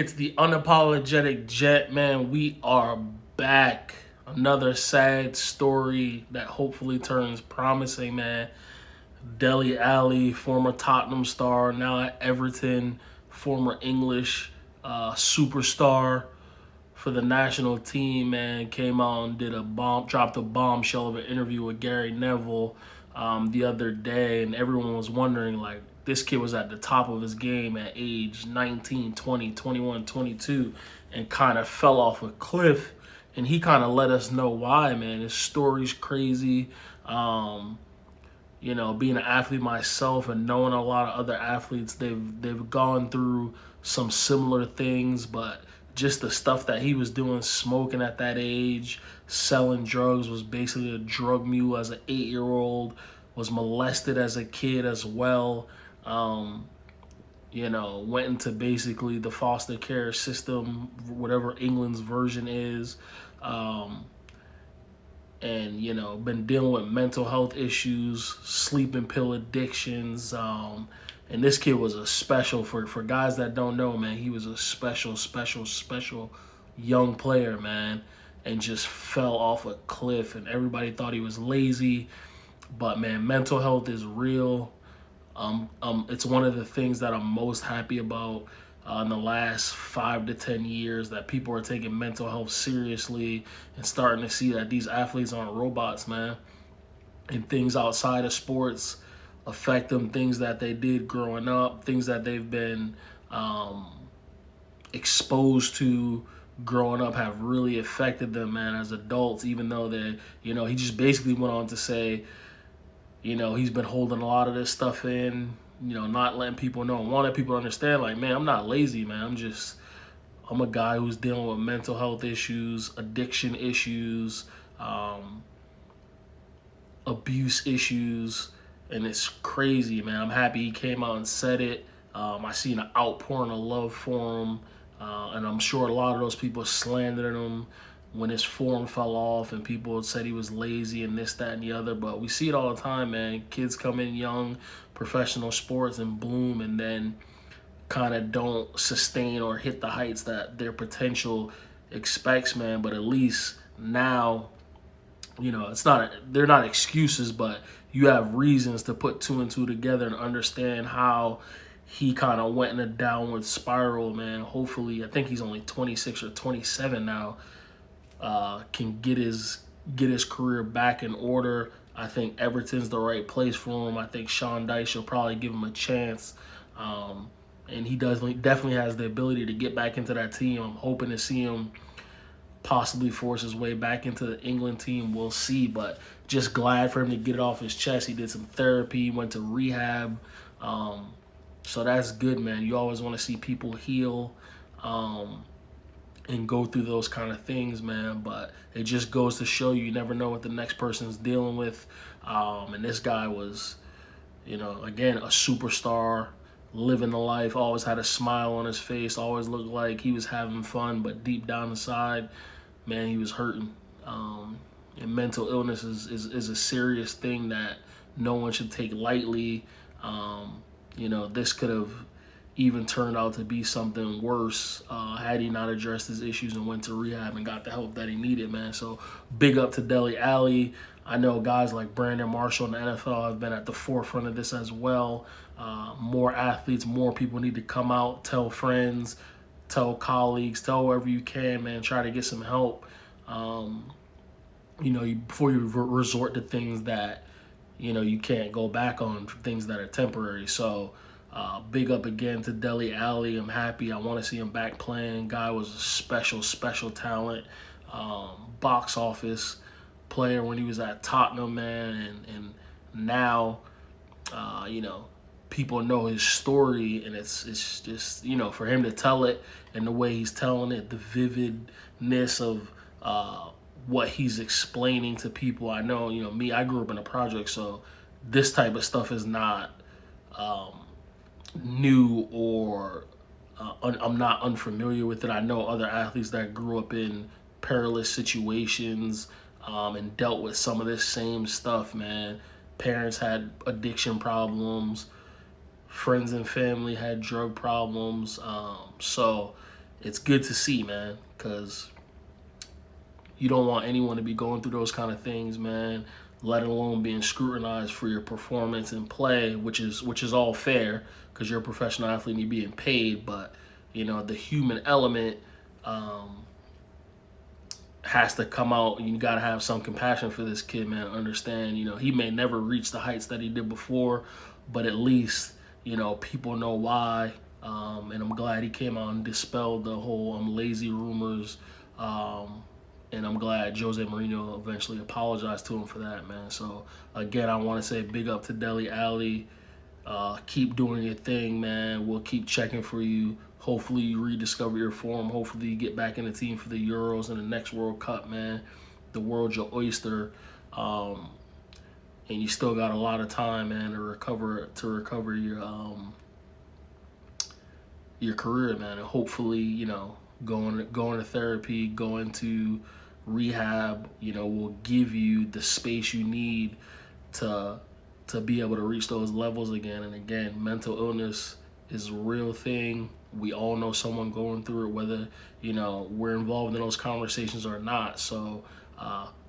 It's the unapologetic Jet, man. We are back. Another sad story that hopefully turns promising, man. Dele Ali, former Tottenham star, now at Everton, former English superstar for the national team, man, came out and dropped a bombshell of an interview with Gary Neville the other day, and everyone was wondering, like, this kid was at the top of his game at age 19, 20, 21, 22, and kind of fell off a cliff. And he kind of let us know why, man. His story's crazy. Being an athlete myself and knowing a lot of other athletes, they've gone through some similar things, but just the stuff that he was doing, smoking at that age, selling drugs, was basically a drug mule as an 8-year-old, was molested as a kid as well. Went into basically the foster care system, whatever England's version is. And been dealing with mental health issues, sleeping pill addictions. And this kid was a special, for guys that don't know, man, he was a special young player, man, and just fell off a cliff. And everybody thought he was lazy, but man, mental health is real. It's one of the things that I'm most happy about in the last 5 to 10 years, that people are taking mental health seriously and starting to see that these athletes aren't robots, man. And things outside of sports affect them, things that they did growing up, things that they've been exposed to growing up have really affected them, man, as adults, even though he just basically went on to say, he's been holding a lot of this stuff in, not letting people know, wanting people to understand, like, man, I'm not lazy, man. I'm a guy who's dealing with mental health issues, addiction issues, abuse issues, and it's crazy, man. I'm happy he came out and said it. I seen an outpouring of love for him, and I'm sure a lot of those people slandered him when his form fell off, and people said he was lazy and this, that, and the other. But we see it all the time, man. Kids come in young, professional sports, and bloom, and then kind of don't sustain or hit the heights that their potential expects, man. But at least now, they're not excuses, but you have reasons to put two and two together and understand how he kind of went in a downward spiral, man. Hopefully, I think he's only 26 or 27 now. Can get his career back in order. I think Everton's the right place for him. I think Sean Dyche will probably give him a chance, and he definitely has the ability to get back into that team. I'm hoping to see him possibly force his way back into the England team. We'll see, but just glad for him to get it off his chest. He did some therapy, went to rehab, so that's good, man. You always want to see people heal. And go through those kind of things, man. But it just goes to show you never know what the next person's dealing with. And this guy was, again, a superstar, living the life, always had a smile on his face, always looked like he was having fun, but deep down inside, man, he was hurting. And mental illness is a serious thing that no one should take lightly. This could have even turned out to be something worse had he not addressed his issues and went to rehab and got the help that he needed, man. So big up to Dele Ali. I know guys like Brandon Marshall in the NFL have been at the forefront of this as well. More athletes, more people need to come out, tell friends, tell colleagues, tell whoever you can, man. Try to get some help. Before you resort to things that you can't go back on, things that are temporary. So big up again to Dele Ali. I'm happy. I want to see him back playing. Guy was a special talent. Box office player when he was at Tottenham, man. And now, people know his story, and it's just, for him to tell it and the way he's telling it, the vividness of what he's explaining to people. I know, me, I grew up in a project, so this type of stuff is not new, or I'm not unfamiliar with it. I know other athletes that grew up in perilous situations and dealt with some of this same stuff, man. Parents had addiction problems, friends and family had drug problems. So it's good to see, man, because you don't want anyone to be going through those kind of things, man, let alone being scrutinized for your performance and play, which is all fair because you're a professional athlete and you're being paid. But the human element um, has to come out. You got to have some compassion for this kid, man. Understand, he may never reach the heights that he did before, but at least people know why. And I'm glad he came out and dispelled the whole lazy rumors. And I'm glad Jose Mourinho eventually apologized to him for that, man. So again, I want to say big up to Dele Ali. Keep doing your thing, man. We'll keep checking for you. Hopefully you rediscover your form. Hopefully you get back in the team for the Euros and the next World Cup, man. The world's your oyster. And you still got a lot of time, man, to recover your career, man. And hopefully, going to therapy, going to rehab, will give you the space you need to be able to reach those levels again. And again, mental illness is a real thing. We all know someone going through it, whether we're involved in those conversations or not. So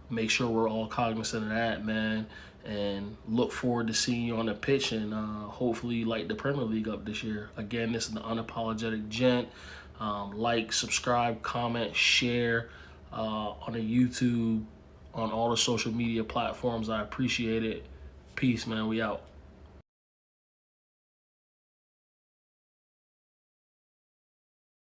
make sure we're all cognizant of that, man. And look forward to seeing you on the pitch and hopefully light the Premier League up this year. Again, this is the Unapologetic Gent. Like, subscribe, comment, share on the YouTube, on all the social media platforms. I appreciate it. Peace, man. We out.